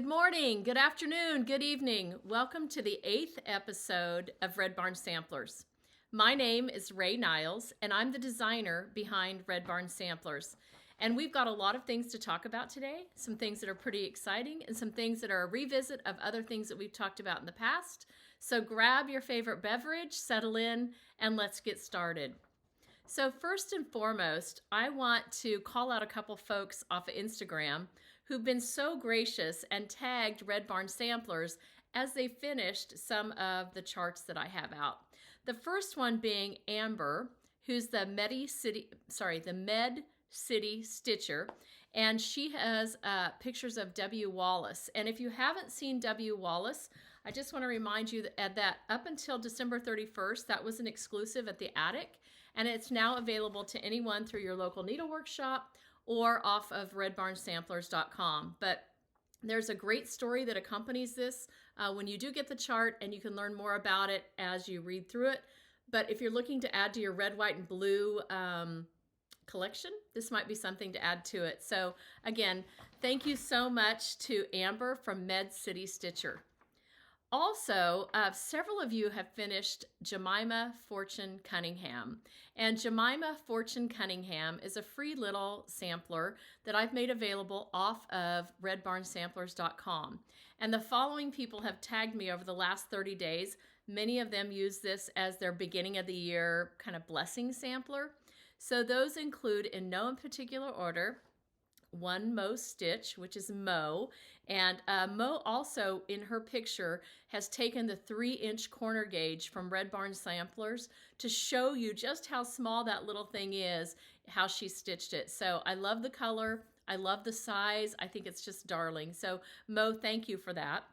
morning, good afternoon, good evening. Welcome to the 8th episode of Red Barn Samplers. My name is Ray Niles, and I'm the designer behind Red Barn Samplers. And we've got a lot of things to talk about today, some things that are pretty exciting and some things that are a revisit of other things that we've talked about in the past. So grab your favorite beverage, settle in, and let's get started. So first and foremost, I want to call out a couple folks off of Instagram who've been so gracious and tagged Red Barn Samplers as they finished some of the charts that I have out. The first one being Amber, who's the Med City Stitcher, and she has pictures of W. Wallace. And if you haven't seen W. Wallace, I just want to remind you that up until December 31st, that was an exclusive at the Attic, and it's now available to anyone through your local needlework shop or off of redbarnsamplers.com. But there's a great story that accompanies this when you do get the chart, and you can learn more about it as you read through it. But if you're looking to add to your red, white, and blue collection, this might be something to add to it. So again, thank you so much to Amber from Med City Stitcher. Also, several of you have finished Jemima Fortune Cunningham. And Jemima Fortune Cunningham is a free little sampler that I've made available off of redbarnsamplers.com. And the following people have tagged me over the last 30 days. Many of them use this as their beginning of the year kind of blessing sampler. So those include, in no particular order, One Mo Stitch, which is Mo. And Mo also, in her picture, has taken the 3-inch corner gauge from Red Barn Samplers to show you just how small that little thing is, how she stitched it. So I love the color. I love the size. I think it's just darling. So Mo, thank you for that.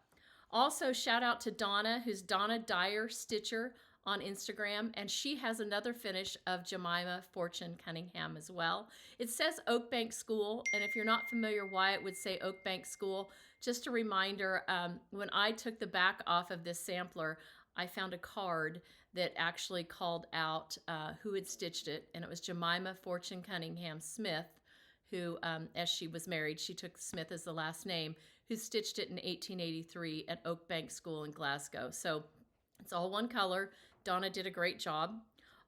Also, shout out to Donna, who's Donna Dyer Stitcher on Instagram, and she has another finish of Jemima Fortune Cunningham as well. It says Oak Bank School, and if you're not familiar why it would say Oak Bank School, just a reminder, when I took the back off of this sampler, I found a card that actually called out who had stitched it, and it was Jemima Fortune Cunningham Smith, who, as she was married, she took Smith as the last name, who stitched it in 1883 at Oak Bank School in Glasgow. So it's all one color. Donna did a great job.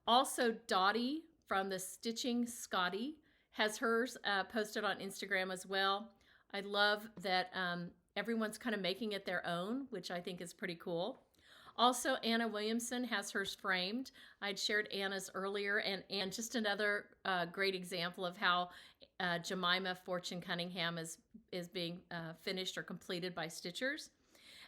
Also, Dottie from the Stitching Scotty has hers posted on Instagram as well. I love that everyone's kind of making it their own, which I think is pretty cool. Also, Anna Williamson has hers framed. I'd shared Anna's earlier, and just another great example of how Jemima Fortune Cunningham is being finished or completed by stitchers.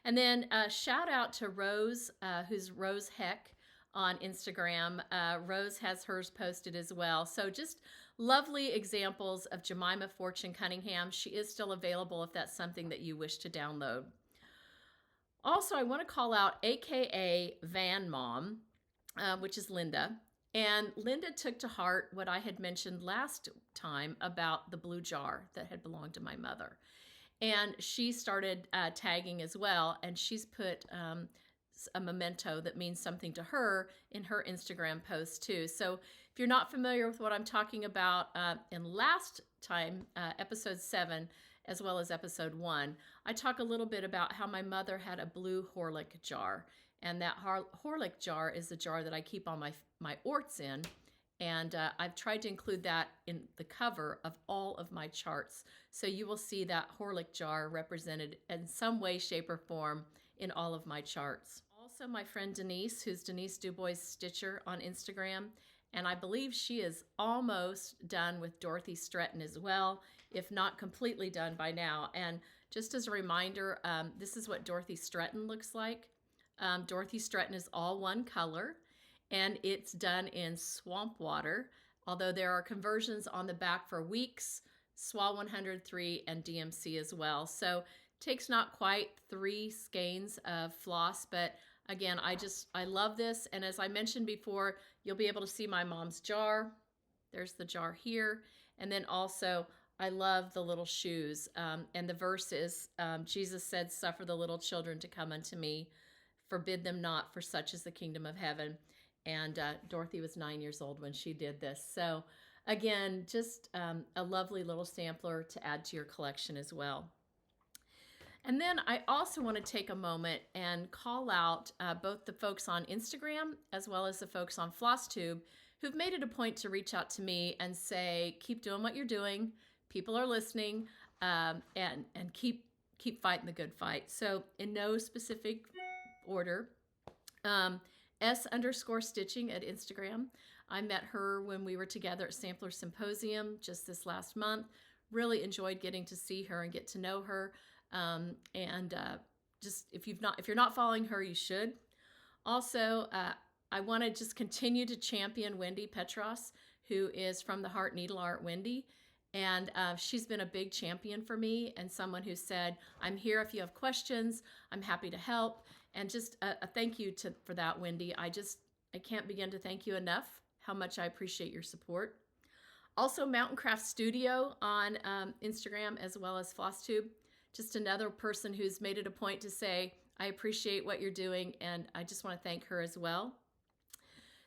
And then shout out to Rose, who's Rose Heck on Instagram. Rose has hers posted as well. So just lovely examples of Jemima Fortune Cunningham. She is still available if that's something that you wish to download. Also, I want to call out AKA Van Mom, which is Linda. And Linda took to heart what I had mentioned last time about the blue jar that had belonged to my mother. And she started tagging as well, and she's put a memento that means something to her in her Instagram post too. So if you're not familiar with what I'm talking about, in last time, episode 7, as well as episode 1, I talk a little bit about how my mother had a blue Horlick jar. And that Horlick jar is the jar that I keep all my orts in. And I've tried to include that in the cover of all of my charts. So you will see that Horlick jar represented in some way, shape, or form in all of my charts. Also, my friend Denise, who's Denise Dubois Stitcher on Instagram. And I believe she is almost done with Dorothy Stretton as well, if not completely done by now. And just as a reminder, this is what Dorothy Stretton looks like. Dorothy Stretton is all one color, and it's done in swamp water, although there are conversions on the back for Weeks, SWA 103, and DMC as well. So it takes not quite 3 skeins of floss, but again, I love this. And as I mentioned before, you'll be able to see my mom's jar. There's the jar here. And then also, I love the little shoes. And the verse is, Jesus said, "Suffer the little children to come unto me. Forbid them not, for such is the kingdom of heaven." And Dorothy was 9 years old when she did this. So again, just a lovely little sampler to add to your collection as well. And then I also want to take a moment and call out both the folks on Instagram as well as the folks on FlossTube who've made it a point to reach out to me and say, keep doing what you're doing. People are listening, and keep fighting the good fight. So in no specific order, S_stitching at Instagram. I met her when we were together at Sampler Symposium just this last month. Really enjoyed getting to see her and get to know her. And just if you're not following her, you should. Also, I want to just continue to champion Wendy Petros, who is from the Heart Needleart Wendy. And she's been a big champion for me and someone who said, I'm here if you have questions. I'm happy to help. And just a thank you for that, Wendy. I can't begin to thank you enough how much I appreciate your support. Also, Mountain Craft Studio on Instagram as well as FlossTube. Just another person who's made it a point to say, I appreciate what you're doing, and I just want to thank her as well.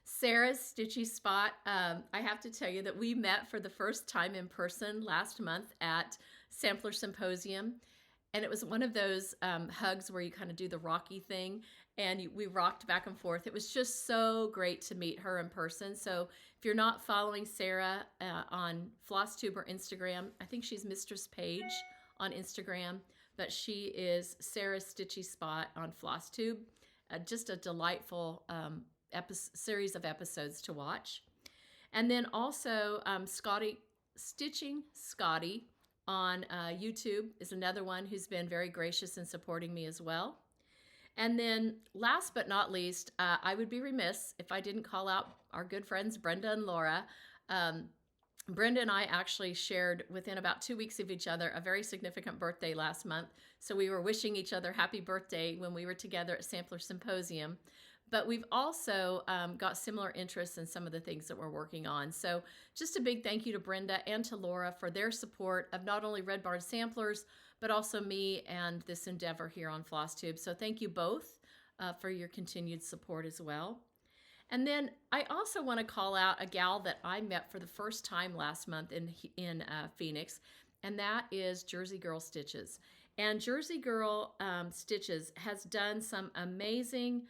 Sarah's Stitchy Spot. I have to tell you that we met for the first time in person last month at Sampler Symposium. And it was one of those hugs where you kind of do the rocky thing, and we rocked back and forth. It was just so great to meet her in person. So if you're not following Sarah on FlossTube or Instagram, I think she's Mistress Page on Instagram, but she is Sarah's Stitchy Spot on FlossTube. Just a delightful series of episodes to watch. And then also Stitching Scotty on YouTube is another one who's been very gracious in supporting me as well. And then last but not least, I would be remiss if I didn't call out our good friends Brenda and Laura. Brenda and I actually shared within about 2 weeks of each other a very significant birthday last month. So we were wishing each other happy birthday when we were together at Sampler Symposium. But we've also got similar interests in some of the things that we're working on. So just a big thank you to Brenda and to Laura for their support of not only Red Barn Samplers, but also me and this endeavor here on FlossTube. So thank you both for your continued support as well. And then I also want to call out a gal that I met for the first time last month in Phoenix, and that is Jersey Girl Stitches. And Jersey Girl Stitches has done some amazing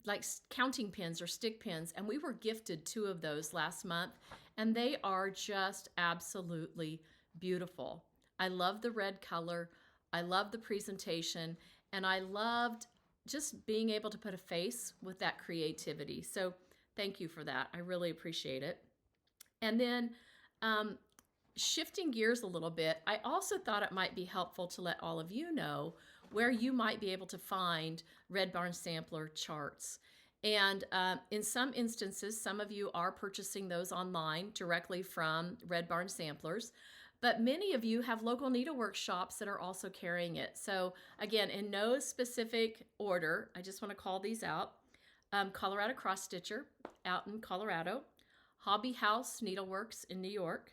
like counting pins or stick pins, and we were gifted 2 of those last month, and they are just absolutely beautiful. I love the red color, I love the presentation, and I loved just being able to put a face with that creativity. So thank you for that. I really appreciate it. And then shifting gears a little bit, I also thought it might be helpful to let all of you know where you might be able to find Red Barn Sampler charts. And in some instances, some of you are purchasing those online directly from Red Barn Samplers, but many of you have local needlework shops that are also carrying it. So again, in no specific order, I just want to call these out. Colorado Cross Stitcher out in Colorado, Hobby House Needleworks in New York,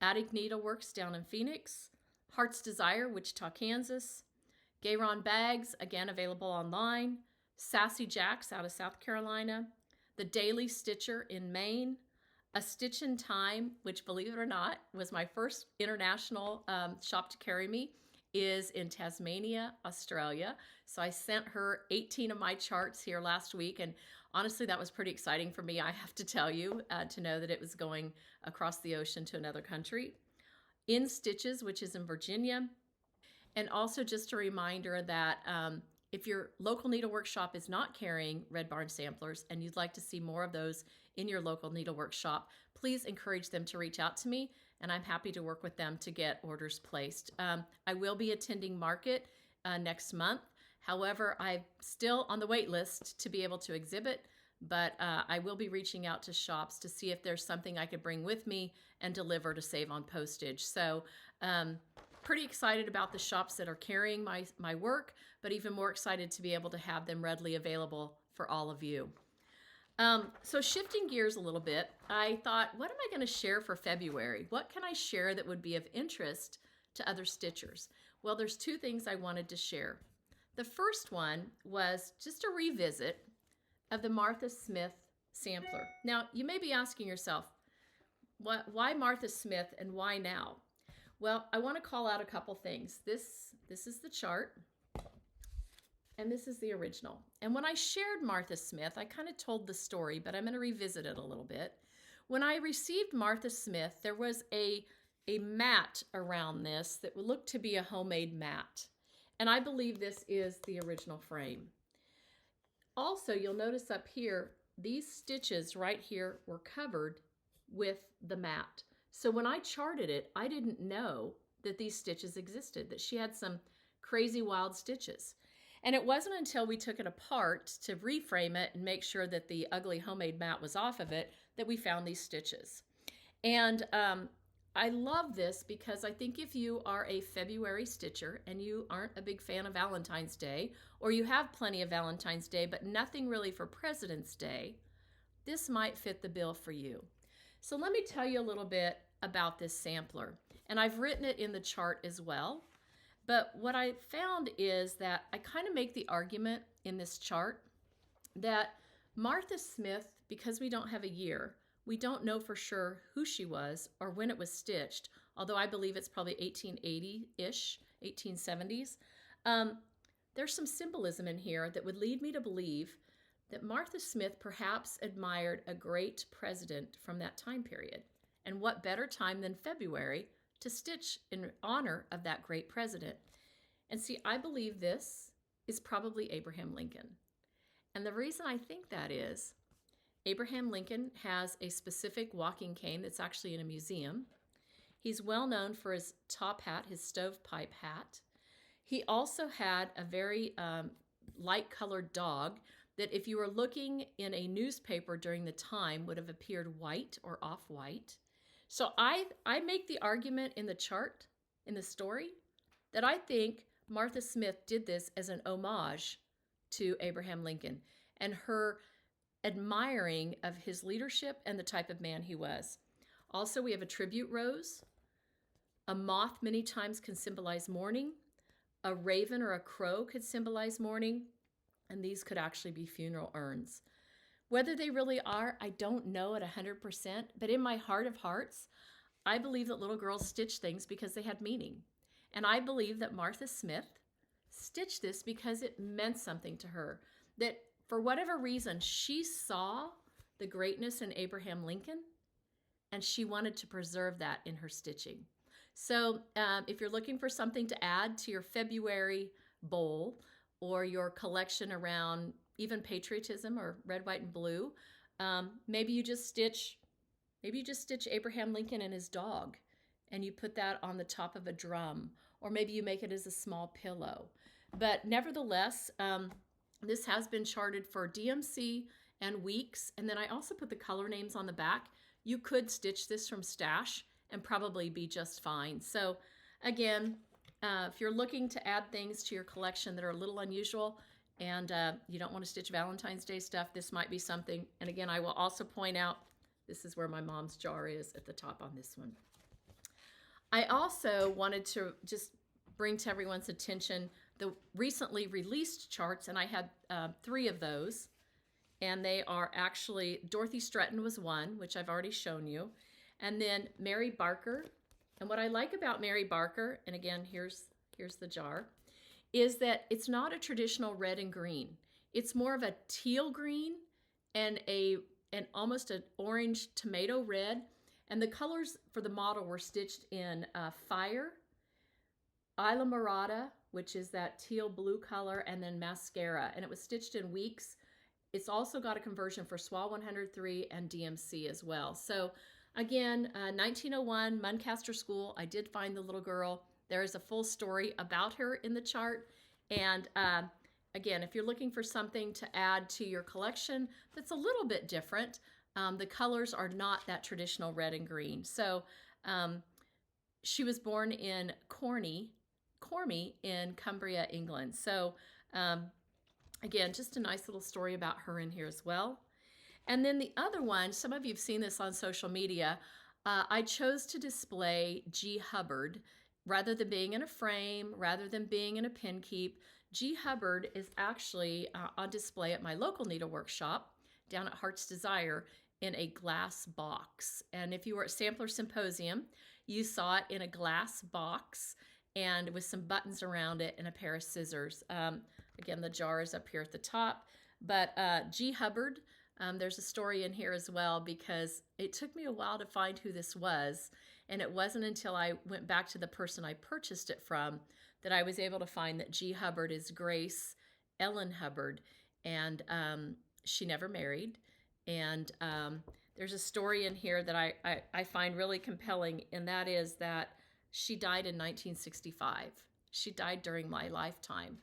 Attic Needleworks down in Phoenix, Heart's Desire, Wichita, Kansas, Gayron Bags, again available online, Sassy Jacks out of South Carolina, The Daily Stitcher in Maine, A Stitch in Time, which, believe it or not, was my first international shop to carry me, is in Tasmania, Australia. So I sent her 18 of my charts here last week, and honestly, that was pretty exciting for me, I have to tell you, to know that it was going across the ocean to another country. In Stitches, which is in Virginia. And also just a reminder that if your local needlework shop is not carrying Red Barn Samplers and you'd like to see more of those in your local needlework shop, please encourage them to reach out to me, and I'm happy to work with them to get orders placed. I will be attending Market next month. However, I'm still on the wait list to be able to exhibit, but I will be reaching out to shops to see if there's something I could bring with me and deliver to save on postage. So pretty excited about the shops that are carrying my work, but even more excited to be able to have them readily available for all of you. So shifting gears a little bit, I thought, what am I going to share for February? What can I share that would be of interest to other stitchers? Well, there's 2 things I wanted to share. The first one was just a revisit of the Martha Smith sampler. Now, you may be asking yourself, why Martha Smith and why now? Well, I want to call out a couple things. This is the chart, and this is the original. And when I shared Martha Smith, I kind of told the story, but I'm going to revisit it a little bit. When I received Martha Smith, there was a mat around this that looked to be a homemade mat. And I believe this is the original frame. Also, you'll notice up here, these stitches right here were covered with the mat. So when I charted it, I didn't know that these stitches existed, that she had some crazy wild stitches. And it wasn't until we took it apart to reframe it and make sure that the ugly homemade mat was off of it that we found these stitches. And I love this because I think if you are a February stitcher and you aren't a big fan of Valentine's Day, or you have plenty of Valentine's Day but nothing really for President's Day, this might fit the bill for you. So let me tell you a little bit about this sampler. And I've written it in the chart as well. But what I found is that I kind of make the argument in this chart that Martha Smith, because we don't have a year, we don't know for sure who she was or when it was stitched, although I believe it's probably 1880-ish, 1870s. There's some symbolism in here that would lead me to believe that Martha Smith perhaps admired a great president from that time period. And what better time than February to stitch in honor of that great president? And see, I believe this is probably Abraham Lincoln. And the reason I think that is, Abraham Lincoln has a specific walking cane that's actually in a museum. He's well known for his top hat, his stovepipe hat. He also had a very light-colored dog that if you were looking in a newspaper during the time would have appeared white or off-white. So I make the argument in the chart, in the story, that I think Martha Smith did this as an homage to Abraham Lincoln and her admiring of his leadership and the type of man he was. Also, we have a tribute rose. A moth many times can symbolize mourning. A raven or a crow could symbolize mourning. And these could actually be funeral urns. Whether they really are, I don't know at 100%, but in my heart of hearts, I believe that little girls stitch things because they had meaning. And I believe that Martha Smith stitched this because it meant something to her. That for whatever reason, she saw the greatness in Abraham Lincoln, and she wanted to preserve that in her stitching. So if you're looking for something to add to your February bowl or your collection around even patriotism or red, white, and blue, maybe you just stitch Abraham Lincoln and his dog, and you put that on the top of a drum, or maybe you make it as a small pillow. But nevertheless, this has been charted for DMC and weeks, and then I also put the color names on the back. You could stitch this from stash and probably be just fine. So again, if you're looking to add things to your collection that are a little unusual and you don't want to stitch Valentine's Day stuff, this might be something. And again, I will also point out, this is where my mom's jar is at the top on this one. I also wanted to just bring to everyone's attention the recently released charts, and I had 3 of those. And they are actually, Dorothy Stretton was one, which I've already shown you. And then Mary Barker. And what I like about Mary Barker, and again, here's the jar, is that it's not a traditional red and green. It's more of a teal green and almost an orange tomato red. And the colors for the model were stitched in Fire, Isla Morada, which is that teal blue color, and then Mascara. And it was stitched in weeks. It's also got a conversion for SWA 103 and DMC as well. So again, 1901, Muncaster School. I did find the little girl. There is a full story about her in the chart. And again, if you're looking for something to add to your collection that's a little bit different, the colors are not that traditional red and green. So she was born in Cormy in Cumbria, England. So again, just a nice little story about her in here as well. And then the other one, some of you have seen this on social media, I chose to display G. Hubbard rather than being in a frame, rather than being in a pin keep. G. Hubbard is actually on display at my local needlework shop down at Heart's Desire. in a glass box. And if you were at Sampler Symposium, you saw it in a glass box and with some buttons around it and a pair of scissors. Again, the jar is up here at the top. But G. Hubbard, there's a story in here as well, because it took me a while to find who this was. And it wasn't until I went back to the person I purchased it from that I was able to find that G. Hubbard is Grace Ellen Hubbard. And she never married. And there's a story in here that I find really compelling, and that is that she died in 1965. She died during my lifetime.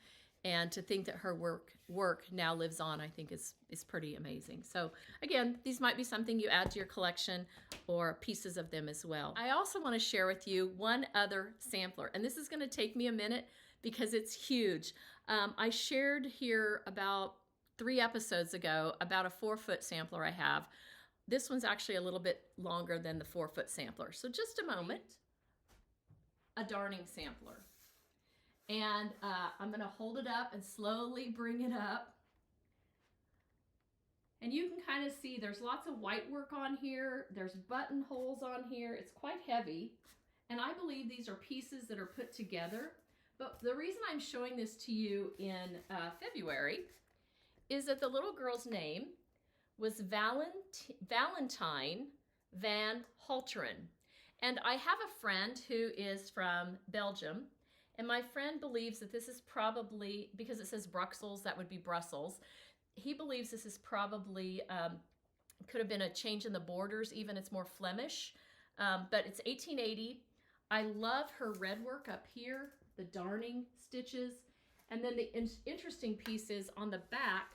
And to think that her work now lives on, I think is pretty amazing. So again, these might be something you add to your collection or pieces of them as well. I also want to share with you one other sampler, and this is going to take me a minute because it's huge. I shared here about 3 episodes ago about a 4-foot sampler I have. This one's actually a little bit longer than the 4-foot sampler. So just a moment. A darning sampler. And I'm going to hold it up and slowly bring it up. And you can kind of see there's lots of white work on here. There's buttonholes on here. It's quite heavy. And I believe these are pieces that are put together. But the reason I'm showing this to you in February is that the little girl's name was Valentine Van Halteren. And I have a friend who is from Belgium, and my friend believes that this is probably, because it says Bruxelles, that would be Brussels. He believes this is probably, could have been a change in the borders, even it's more Flemish, but it's 1880. I love her red work up here, the darning stitches, and then the interesting piece is on the back.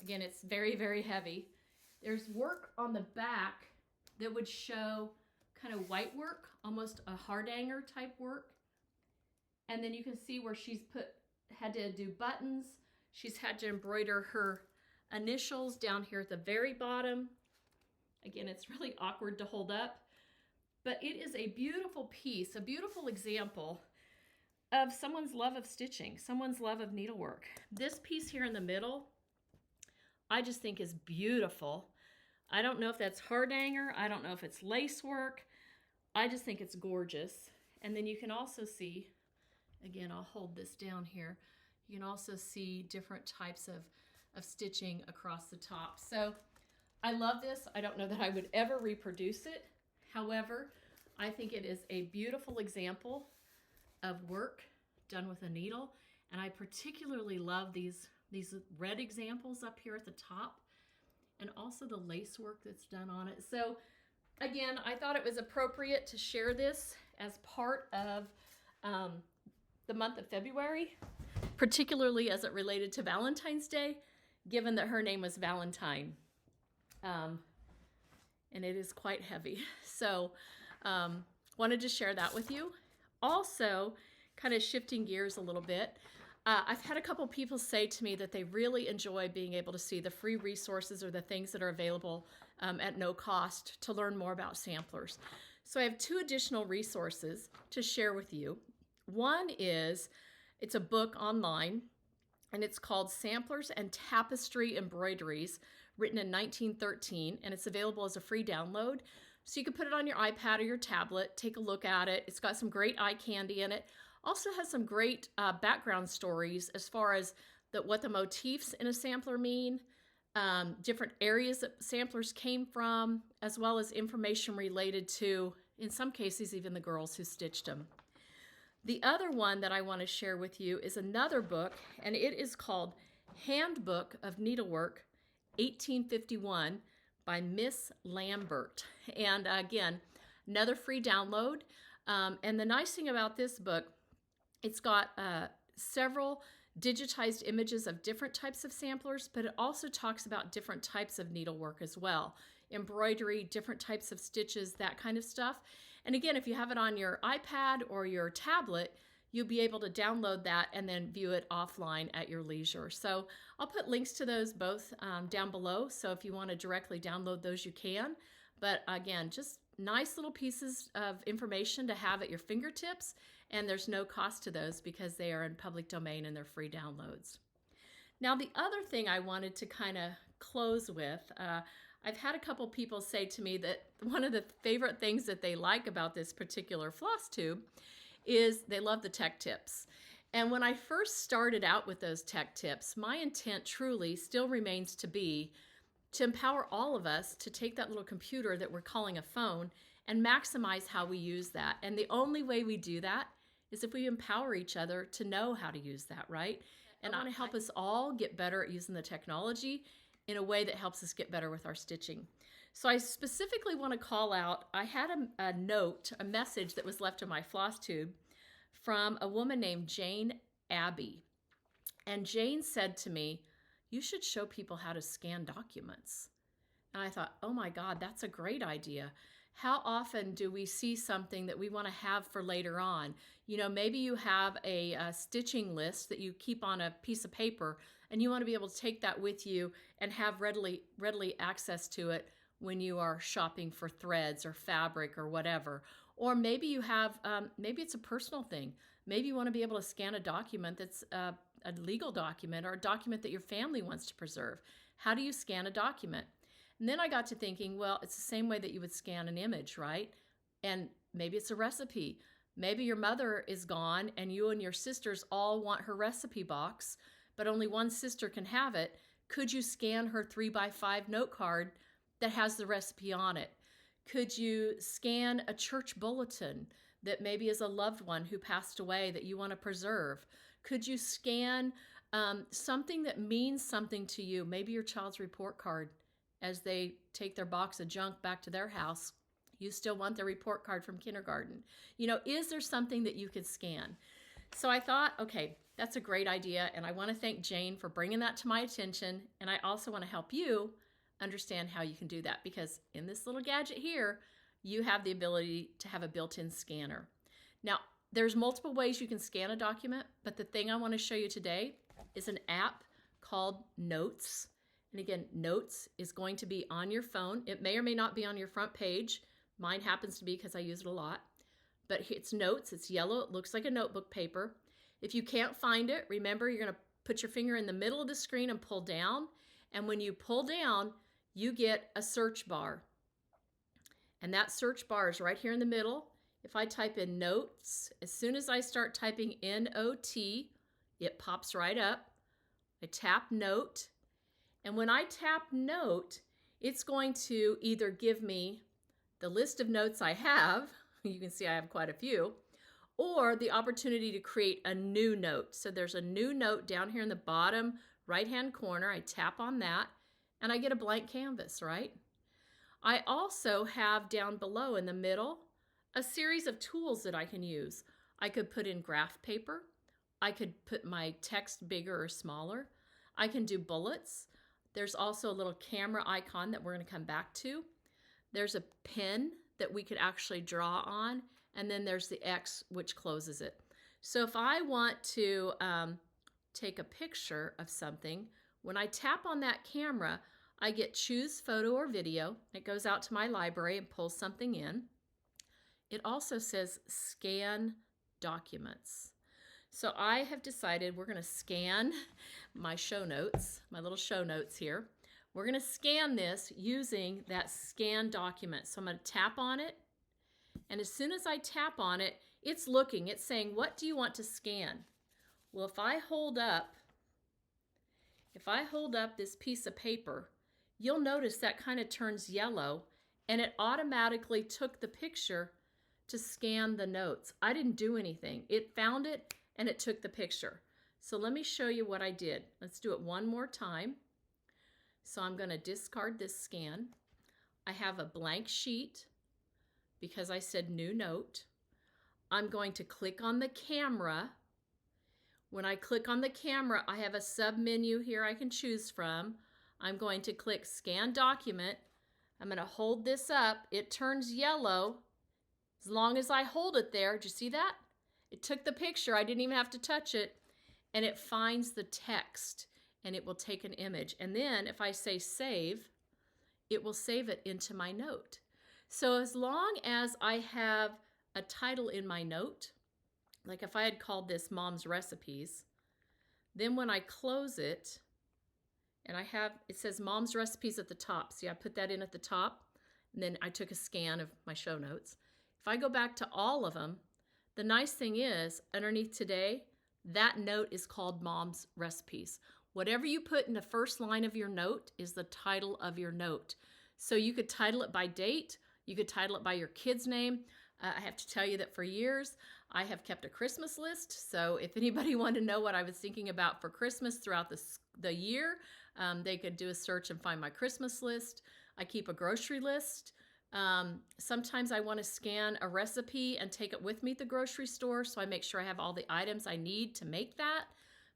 Again, it's very, very heavy. There's work on the back that would show kind of white work, almost a hardanger type work. And then you can see where she's had to do buttons. She's had to embroider her initials down here at the very bottom. Again, it's really awkward to hold up, but it is a beautiful piece, a beautiful example of someone's love of stitching, someone's love of needlework. This piece here in the middle, I just think is beautiful. I don't know if that's hardanger. I don't know if it's lace work. I just think it's gorgeous. And then you can also see, again, I'll hold this down here. You can also see different types of stitching across the top. So I love this. I don't know that I would ever reproduce it. However, I think it is a beautiful example of work done with a needle. And I particularly love these red examples up here at the top, and also the lace work that's done on it. So again, I thought it was appropriate to share this as part of the month of February, particularly as it related to Valentine's Day, given that her name was Valentine. And it is quite heavy. So wanted to share that with you. Also, kind of shifting gears a little bit, I've had a couple people say to me that they really enjoy being able to see the free resources or the things that are available at no cost to learn more about samplers. So I have 2 additional resources to share with you. One is, it's a book online, and it's called Samplers and Tapestry Embroideries, written in 1913, and it's available as a free download. So you can put it on your iPad or your tablet, take a look at it. It's got some great eye candy in it. Also has some great background stories as far as what the motifs in a sampler mean, different areas that samplers came from, as well as information related to, in some cases, even the girls who stitched them. The other one that I want to share with you is another book, and it is called Handbook of Needlework, 1851 by Miss Lambert. And again, another free download. And the nice thing about this book, it's got several digitized images of different types of samplers, but it also talks about different types of needlework as well. Embroidery, different types of stitches, that kind of stuff. And again, if you have it on your iPad or your tablet, you'll be able to download that and then view it offline at your leisure. So I'll put links to those both down below. So if you want to directly download those, you can. But again, just nice little pieces of information to have at your fingertips. And there's no cost to those because they are in public domain and they're free downloads. Now, the other thing I wanted to kind of close with, I've had a couple people say to me that one of the favorite things that they like about this particular floss tube is they love the tech tips. And when I first started out with those tech tips, my intent truly still remains to be to empower all of us to take that little computer that we're calling a phone and maximize how we use that. And the only way we do that is if we empower each other to know how to use that, right? And I want to help us all get better at using the technology in a way that helps us get better with our stitching. So I specifically want to call out, I had a note, a message that was left in my floss tube from a woman named Jane Abbey. And Jane said to me, you should show people how to scan documents. And I thought, oh my God, that's a great idea. How often do we see something that we want to have for later on? You know, maybe you have a stitching list that you keep on a piece of paper and you want to be able to take that with you and have readily access to it when you are shopping for threads or fabric or whatever. Or maybe you have, maybe it's a personal thing. Maybe you want to be able to scan a document that's a legal document or a document that your family wants to preserve. How do you scan a document? And then I got to thinking, well, it's the same way that you would scan an image, right? And maybe it's a recipe. Maybe your mother is gone and you and your sisters all want her recipe box, but only one sister can have it. Could you scan her 3x5 note card that has the recipe on it? Could you scan a church bulletin that maybe is a loved one who passed away that you want to preserve? Could you scan something that means something to you? Maybe your child's report card. As they take their box of junk back to their house, you still want their report card from kindergarten. You know, is there something that you could scan? So I thought, okay, that's a great idea. And I want to thank Jane for bringing that to my attention. And I also want to help you understand how you can do that, because in this little gadget here, you have the ability to have a built-in scanner. Now, there's multiple ways you can scan a document, but the thing I want to show you today is an app called Notes. And again, Notes is going to be on your phone. It may or may not be on your front page. Mine happens to be because I use it a lot. But it's Notes. It's yellow. It looks like a notebook paper. If you can't find it, remember you're going to put your finger in the middle of the screen and pull down. And when you pull down, you get a search bar. And that search bar is right here in the middle. If I type in Notes, as soon as I start typing N-O-T, it pops right up. I tap Note. And when I tap Note, it's going to either give me the list of notes I have, you can see I have quite a few, or the opportunity to create a new note. So there's a new note down here in the bottom right-hand corner. I tap on that, and I get a blank canvas, right? I also have down below in the middle a series of tools that I can use. I could put in graph paper. I could put my text bigger or smaller. I can do bullets. There's also a little camera icon that we're going to come back to. There's a pen that we could actually draw on, and then there's the X, which closes it. So if I want to take a picture of something, when I tap on that camera, I get choose photo or video. It goes out to my library and pulls something in. It also says scan documents. So I have decided we're going to scan my show notes, my little show notes here. We're going to scan this using that scan document. So I'm going to tap on it. And as soon as I tap on it, it's looking, it's saying, what do you want to scan? Well, if I hold up this piece of paper, you'll notice that kind of turns yellow, and it automatically took the picture to scan the notes. I didn't do anything. It found it and it took the picture. So let me show you what I did. Let's do it one more time. So I'm going to discard this scan. I have a blank sheet because I said new note. I'm going to click on the camera. When I click on the camera, I have a sub-menu here I can choose from. I'm going to click Scan Document. I'm going to hold this up. It turns yellow. As long as I hold it there, did you see that? It took the picture. I didn't even have to touch it. And it finds the text, and it will take an image. And then if I say save, it will save it into my note. So as long as I have a title in my note, like if I had called this Mom's Recipes, then when I close it And it says Mom's Recipes at the top. See, I put that in at the top, and then I took a scan of my show notes. If I go back to all of them, the nice thing is, underneath today, that note is called Mom's Recipes. Whatever you put in the first line of your note is the title of your note. So you could title it by date. You could title it by your kid's name. I have to tell you that for years, I have kept a Christmas list. So if anybody wanted to know what I was thinking about for Christmas throughout the year, they could do a search and find my Christmas list. I keep a grocery list. Sometimes I want to scan a recipe and take it with me at the grocery store, so I make sure I have all the items I need to make that.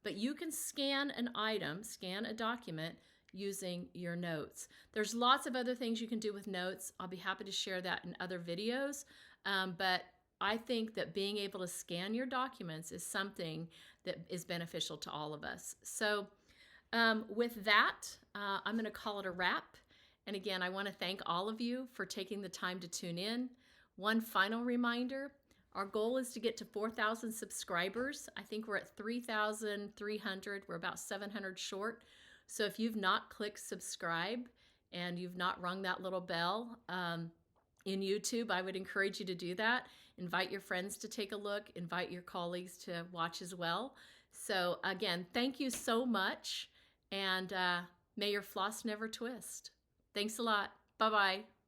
But you can scan an item, scan a document using your notes. There's lots of other things you can do with notes. I'll be happy to share that in other videos. But I think that being able to scan your documents is something that is beneficial to all of us. So with that, I'm going to call it a wrap. And again, I want to thank all of you for taking the time to tune in. One final reminder, our goal is to get to 4,000 subscribers. I think we're at 3,300. We're about 700 short. So if you've not clicked subscribe and you've not rung that little bell in YouTube, I would encourage you to do that. Invite your friends to take a look. Invite your colleagues to watch as well. So again, thank you so much. And may your floss never twist. Thanks a lot. Bye-bye.